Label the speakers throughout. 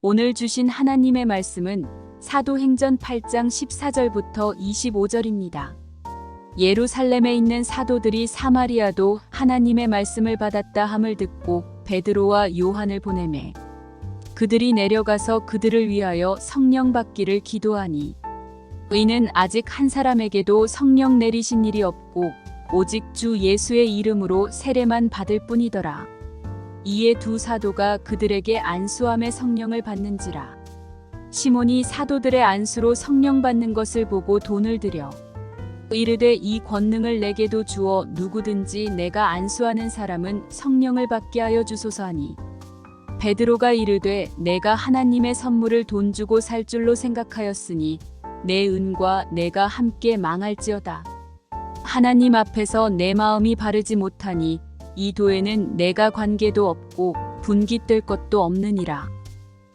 Speaker 1: 오늘 주신 하나님의 말씀은 사도행전 8장 14절부터 25절입니다. 예루살렘에 있는 사도들이 사마리아도 하나님의 말씀을 받았다 함을 듣고 베드로와 요한을 보내매 그들이 내려가서 그들을 위하여 성령 받기를 기도하니 이는 아직 한 사람에게도 성령 내리신 일이 없고 오직 주 예수의 이름으로 세례만 받을 뿐이더라. 이에 두 사도가 그들에게 안수함의 성령을 받는지라. 시몬이 사도들의 안수로 성령 받는 것을 보고 돈을 들여 이르되 이 권능을 내게도 주어 누구든지 내가 안수하는 사람은 성령을 받게 하여 주소서 하니 베드로가 이르되 내가 하나님의 선물을 돈 주고 살 줄로 생각하였으니 내 은과 내가 함께 망할지어다. 하나님 앞에서 내 마음이 바르지 못하니 이 도에는 내가 관계도 없고 분깃될 것도 없느니라.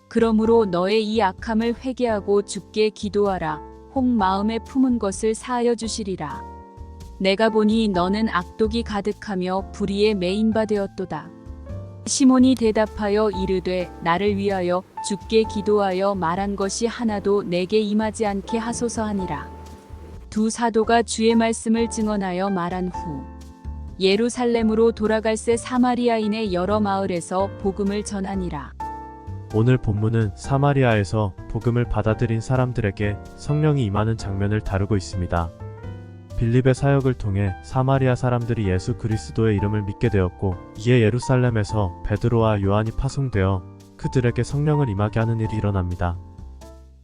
Speaker 1: 그러므로 너의 이 악함을 회개하고 주께 기도하라. 혹 마음에 품은 것을 사하여 주시리라. 내가 보니 너는 악독이 가득하며 불의에 매인 바 되었도다. 시몬이 대답하여 이르되 나를 위하여 주께 기도하여 말한 것이 하나도 내게 임하지 않게 하소서 하니라. 두 사도가 주의 말씀을 증언하여 말한 후 예루살렘으로 돌아갈새 사마리아인의 여러 마을에서 복음을 전하니라.
Speaker 2: 오늘 본문은 사마리아에서 복음을 받아들인 사람들에게 성령이 임하는 장면을 다루고 있습니다. 빌립의 사역을 통해 사마리아 사람들이 예수 그리스도의 이름을 믿게 되었고 이에 예루살렘에서 베드로와 요한이 파송되어 그들에게 성령을 임하게 하는 일이 일어납니다.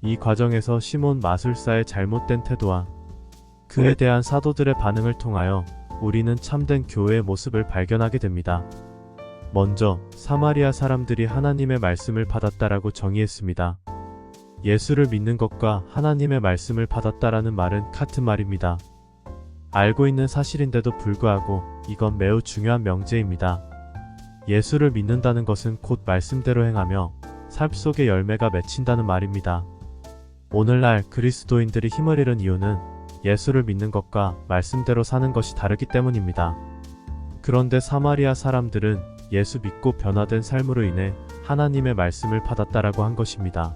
Speaker 2: 이 과정에서 시몬 마술사의 잘못된 태도와 그에 대한 사도들의 반응을 통하여 우리는 참된 교회의 모습을 발견하게 됩니다. 먼저 사마리아 사람들이 하나님의 말씀을 받았다라고 정의했습니다. 예수를 믿는 것과 하나님의 말씀을 받았다라는 말은 같은 말입니다. 알고 있는 사실인데도 불구하고 이건 매우 중요한 명제입니다. 예수를 믿는다는 것은 곧 말씀대로 행하며 삶 속의 열매가 맺힌다는 말입니다. 오늘날 그리스도인들이 힘을 잃은 이유는 예수를 믿는 것과 말씀대로 사는 것이 다르기 때문입니다. 그런데 사마리아 사람들은 예수 믿고 변화된 삶으로 인해 하나님의 말씀을 받았다라고 한 것입니다.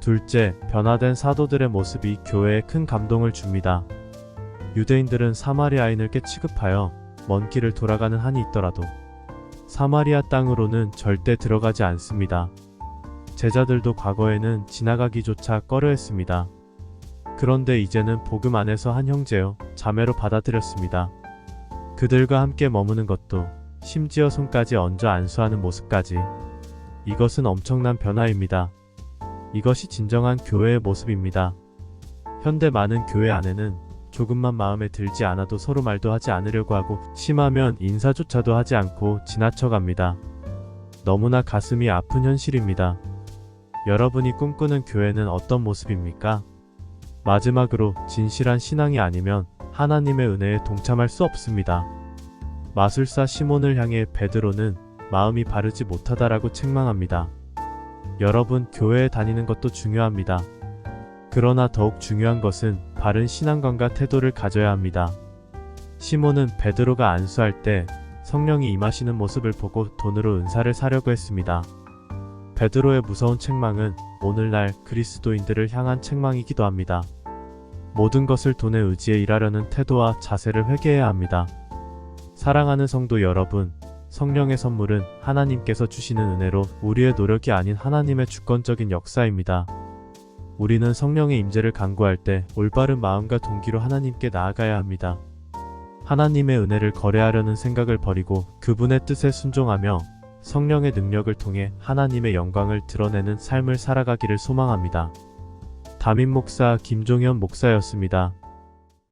Speaker 2: 둘째, 변화된 사도들의 모습이 교회에 큰 감동을 줍니다. 유대인들은 사마리아인을 취급하여 먼 길을 돌아가는 한이 있더라도 사마리아 땅으로는 절대 들어가지 않습니다. 제자들도 과거에는 지나가기조차 꺼려했습니다. 그런데 이제는 복음 안에서 한 형제요, 자매로 받아들였습니다. 그들과 함께 머무는 것도 심지어 손까지 얹어 안수하는 모습까지. 이것은 엄청난 변화입니다. 이것이 진정한 교회의 모습입니다. 현대 많은 교회 안에는 조금만 마음에 들지 않아도 서로 말도 하지 않으려고 하고 심하면 인사조차도 하지 않고 지나쳐갑니다. 너무나 가슴이 아픈 현실입니다. 여러분이 꿈꾸는 교회는 어떤 모습입니까? 마지막으로 진실한 신앙이 아니면 하나님의 은혜에 동참할 수 없습니다. 마술사 시몬을 향해 베드로는 마음이 바르지 못하다라고 책망합니다. 여러분, 교회에 다니는 것도 중요합니다. 그러나 더욱 중요한 것은 바른 신앙관과 태도를 가져야 합니다. 시몬은 베드로가 안수할 때 성령이 임하시는 모습을 보고 돈으로 은사를 사려고 했습니다. 베드로의 무서운 책망은 오늘날 그리스도인들을 향한 책망이기도 합니다. 모든 것을 돈에 의지해 일하려는 태도와 자세를 회개해야 합니다. 사랑하는 성도 여러분, 성령의 선물은 하나님께서 주시는 은혜로 우리의 노력이 아닌 하나님의 주권적인 역사입니다. 우리는 성령의 임재를 간구할 때 올바른 마음과 동기로 하나님께 나아가야 합니다. 하나님의 은혜를 거래하려는 생각을 버리고 그분의 뜻에 순종하며 성령의 능력을 통해 하나님의 영광을 드러내는 삶을 살아가기를 소망합니다. 담임 목사 김종현 목사였습니다.